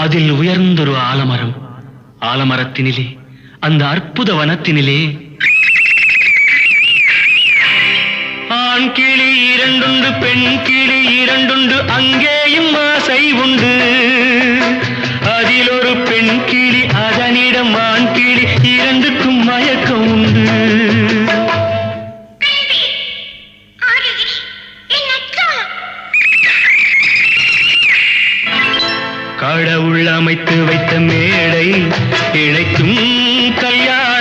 அதில் உயர்ந்தொரு ஆலமரம். ஆலமரத்தினிலே, அந்த அற்புத வனத்தினிலே ஆண் கிளி இரண்டுண்டு, பெண் கிளி இரண்டுண்டு, அங்கேயும் ஆசை உண்டு. அதில் ஒரு பெண் கிளி, அதனிடம் ஆண் கிளி, இரண்டுக்கும் மயக்கம் உண்டு. கடவுள் அமைத்து வைத்த மேடை இழைக்கும் கல்யாணம்.